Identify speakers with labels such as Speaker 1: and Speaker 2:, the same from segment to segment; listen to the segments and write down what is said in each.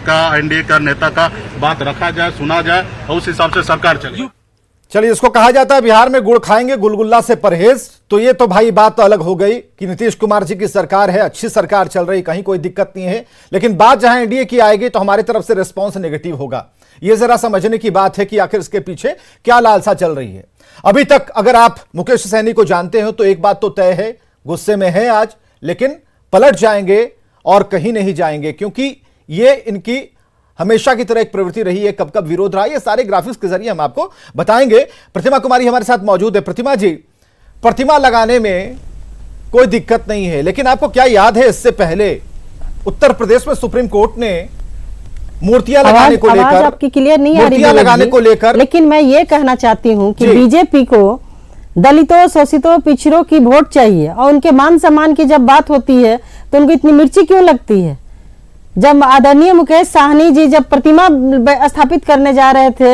Speaker 1: का, एनडीए का नेता का बात रखा जाए, सुना जाए और उस हिसाब से सरकार चले।
Speaker 2: चलिए, इसको कहा जाता है बिहार में गुड़ खाएंगे गुलगुल्ला से परहेज। तो ये तो भाई बात तो अलग हो गई कि नीतीश कुमार जी की सरकार है, अच्छी सरकार चल रही, कहीं कोई दिक्कत नहीं है। लेकिन बात जहां एनडीए की आएगी तो हमारी तरफ से रिस्पांस नेगेटिव होगा। ये जरा समझने की बात है कि आखिर इसके पीछे क्या लालसा चल रही है। अभी तक अगर आप मुकेश सैनी को जानते हो तो एक बात तो तय है, गुस्से में है आज, लेकिन पलट जाएंगे और कहीं नहीं जाएंगे, क्योंकि ये इनकी हमेशा की तरह एक प्रवृत्ति रही है। कब कब विरोध रहा, ये सारे ग्राफिक्स के जरिए हम आपको बताएंगे। प्रतिमा कुमारी हमारे साथ मौजूद है। प्रतिमा जी, प्रतिमा लगाने में कोई दिक्कत नहीं है, लेकिन आपको क्या याद है, इससे पहले उत्तर प्रदेश में सुप्रीम कोर्ट ने मूर्तियां लगाने को लेकर,
Speaker 3: आपकी क्लियर नहीं आ रही,
Speaker 2: मूर्तियां लगाने को लेकर,
Speaker 3: लेकिन मैं ये कहना चाहती हूँ कि बीजेपी को दलितों, शोषितों, पिछड़ों की वोट चाहिए और उनके मान सम्मान की जब बात होती है तो उनको इतनी मिर्ची क्यों लगती है। जब आदरणीय मुकेश साहनी जी जब प्रतिमा स्थापित करने जा रहे थे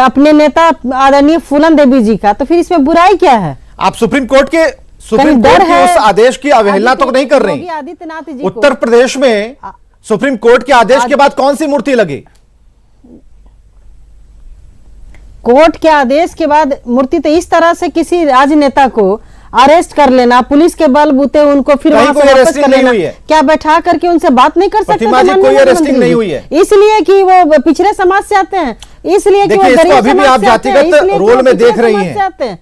Speaker 3: अपने नेता आदरणीय फूलन देवी जी का, तो फिर इसमें बुराई क्या है।
Speaker 2: आप सुप्रीम कोर्ट के उस आदेश की अवहेलना तो नहीं कर रही।
Speaker 3: आदित्यनाथ जी
Speaker 2: उत्तर प्रदेश में सुप्रीम कोर्ट के आदेश के बाद कौन सी मूर्ति लगी?
Speaker 3: कोर्ट के आदेश के बाद मूर्ति तो इस तरह से किसी राजनेता को अरेस्ट कर लेना, पुलिस के बल बूते उनको फिर वहां से वापस कर लेना, क्या बैठा करके उनसे बात नहीं कर सकते?
Speaker 2: कोई अरेस्टिंग नहीं हुई है,
Speaker 3: इसलिए कि वो पिछड़े समाज से आते हैं, इसलिए कि वो गरीब
Speaker 2: अभी भी आप जातिगत रोल में देख रही हैं।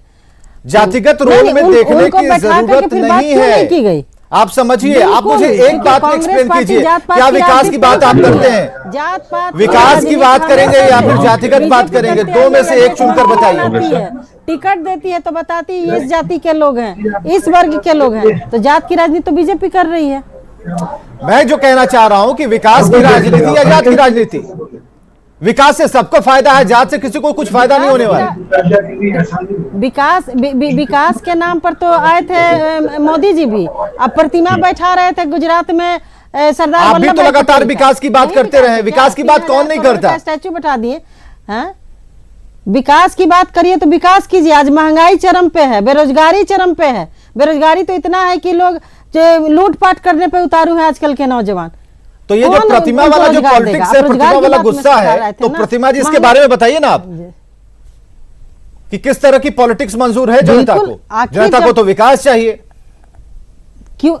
Speaker 2: जातिगत रोल में देखने की जरूरत नहीं है
Speaker 3: की गई।
Speaker 2: आप समझिए, आप मुझे एक बात में एक्सप्लेन कीजिए, क्या विकास की बात आप करते हैं?
Speaker 3: जात पात
Speaker 2: विकास की बात करेंगे या फिर जातिगत बात करेंगे? दो में से एक चुनकर बताइए।
Speaker 3: टिकट देती है तो बताती है इस जाति के लोग हैं, इस वर्ग के लोग हैं, तो जात की राजनीति तो बीजेपी कर रही है।
Speaker 2: मैं जो कहना चाह रहा हूं कि विकास की राजनीति या जात की राजनीति, विकास से सबको फायदा है, जात से किसी को कुछ फायदा नहीं होने वाला।
Speaker 3: विकास के नाम पर तो आए थे मोदी जी भी, अब प्रतिमा बैठा रहे थे गुजरात में सरदार
Speaker 2: वल्लभ भाई। तो लगातार विकास की बात करते रहे, विकास की बात कौन नहीं करता?
Speaker 3: स्टैचू बैठा दिए। विकास की बात करिए तो विकास कीजिए। आज महंगाई चरम पे है, बेरोजगारी चरम पे है। बेरोजगारी तो इतना है कि लोग लूटपाट करने पे उतारू है आजकल के नौजवान।
Speaker 2: तो ये जो प्रतिमा वाला जो पॉलिटिक्स है, प्रतिमा वाला गुस्सा है, तो प्रतिमा जी इसके बारे में बताइए ना आप कि किस तरह की पॉलिटिक्स मंजूर है जनता को? जनता को तो विकास चाहिए।
Speaker 3: क्यों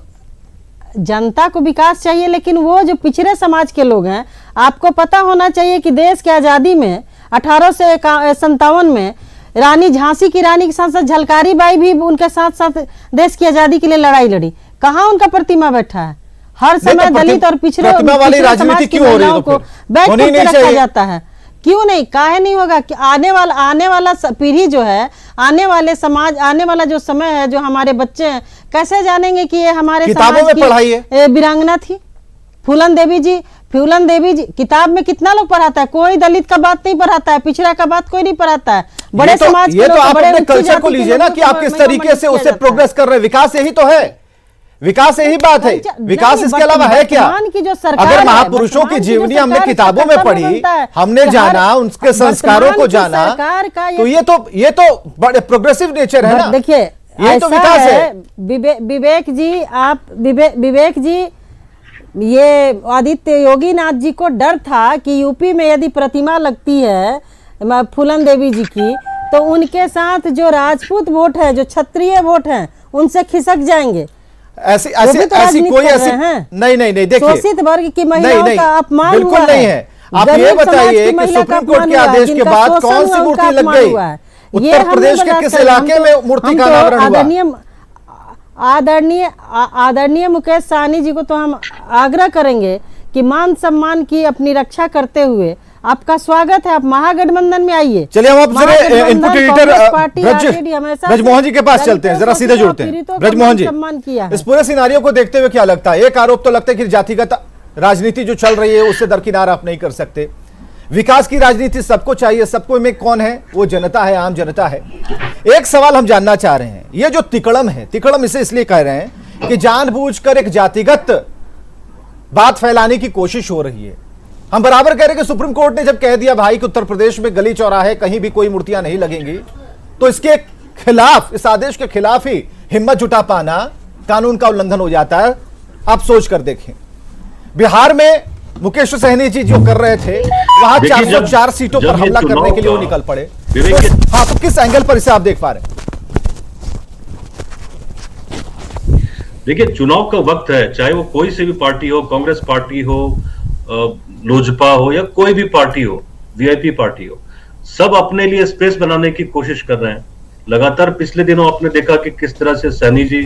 Speaker 3: जनता को विकास चाहिए, लेकिन वो जो पिछड़े समाज के लोग हैं, आपको पता होना चाहिए कि देश की आजादी में 1857 में रानी झांसी की रानी के साथ साथ झलकारी बाई भी उनके साथ साथ देश की आजादी के लिए लड़ाई लड़ी। कहाँ उनका प्रतिमा बैठा है? हर समय दलित और पिछड़े समाज की महिलाओं को बैठ कर रखा जाता है। क्यों नहीं, काहे नहीं होगा? कि आने वाला पीढ़ी जो है, आने वाले समाज, आने वाला जो समय है, जो हमारे बच्चे हैं, कैसे जानेंगे कि ये हमारे समाज की वीरांगना थी फूलन देवी जी। फूलन देवी जी किताब में कितना लोग पढ़ाता है? कोई दलित का बात नहीं पढ़ाता है, पिछड़ा का बात कोई नहीं पढ़ाता है। बड़े समाज
Speaker 2: ये तो आप अपने कल्चर को लीजिए ना कि आप किस तरीके से उससे प्रोग्रेस कर रहे हैं। विकास यही तो है, विकास यही बात है। विकास इसके अलावा है क्या? अगर महापुरुषों की जीवनी हमने किताबों में पढ़ी, हमने जाना, उनके संस्कारों को जाना, तो ये तो बड़े प्रोग्रेसिव नेचर है ना।
Speaker 3: देखिए,
Speaker 2: ये तो विकास है।
Speaker 3: विवेक जी, ये आदित्य योगी नाथ जी को डर था कि यूपी में यदि प्रतिमा लगती है फूलन देवी जी की, तो उनके साथ जो राजपूत वोट है, जो क्षत्रिय वोट है, उनसे खिसक जाएंगे।
Speaker 2: ऐसी कोई ऐसी नहीं देखिए,
Speaker 3: शोषित वर्ग की महिलाओं का अपमान
Speaker 2: बिल्कुल नहीं है। आप ये बताइए कि सुप्रीम कोर्ट के आदेश के बाद कौन सी मूर्ति लग गई? उत्तर प्रदेश के किस इलाके में मूर्ति का अनावरण हुआ?
Speaker 3: आदरणीय मुकेश साहनी जी को तो हम आग्रह करेंगे कि मान सम्मान की अपनी रक्षा करते हुए आपका स्वागत है, आप महागठबंधन में आइए।
Speaker 2: चलिए, हम आपसे इनपुट एडिटर ब्रजमोहन जी के पास चलते हैं, जरा सीधे जुड़ते हैं। ब्रजमोहन जी, इस पूरे सिनारियो को देखते हुए क्या लगता है? एक आरोप तो लगता है कि जातिगत राजनीति जो चल रही है उससे दरकिनार आप नहीं कर सकते। विकास की राजनीति सबको चाहिए, सबको में कौन है? वो जनता है, आम जनता है। एक सवाल हम जानना चाह रहे हैं, ये जो तिकड़म है, तिकड़म इसे इसलिए कह रहे हैं कि जानबूझकर एक जातिगत बात फैलाने की कोशिश हो रही है। हम बराबर कह रहे हैं कि सुप्रीम कोर्ट ने जब कह दिया भाई कि उत्तर प्रदेश में गली चौराहे कहीं भी कोई मूर्तियां नहीं लगेंगी, तो इसके खिलाफ, इस आदेश के खिलाफ ही हिम्मत जुटा पाना कानून का उल्लंघन हो जाता है। आप सोच कर देखें, बिहार में मुकेश सहनी जी जो कर रहे थे वहां
Speaker 4: देखिए,
Speaker 2: 404 सीटों पर
Speaker 4: जब ये
Speaker 2: हमला करने
Speaker 4: चुनाव
Speaker 2: के लिए वो
Speaker 4: का
Speaker 2: निकल पड़े।
Speaker 4: विवेक
Speaker 2: तो, हाँ, तो किस एंगल पर इसे आप देख पा रहे हैं?
Speaker 4: देखिए, चुनाव का वक्त है, चाहे वो कोई सी भी पार्टी हो, कांग्रेस पार्टी हो, लोजपा हो या कोई भी पार्टी हो, वीआईपी पार्टी हो, सब अपने लिए स्पेस बनाने की कोशिश कर रहे हैं। लगातार पिछले दिनों आपने देखा कि किस तरह से सैनी जी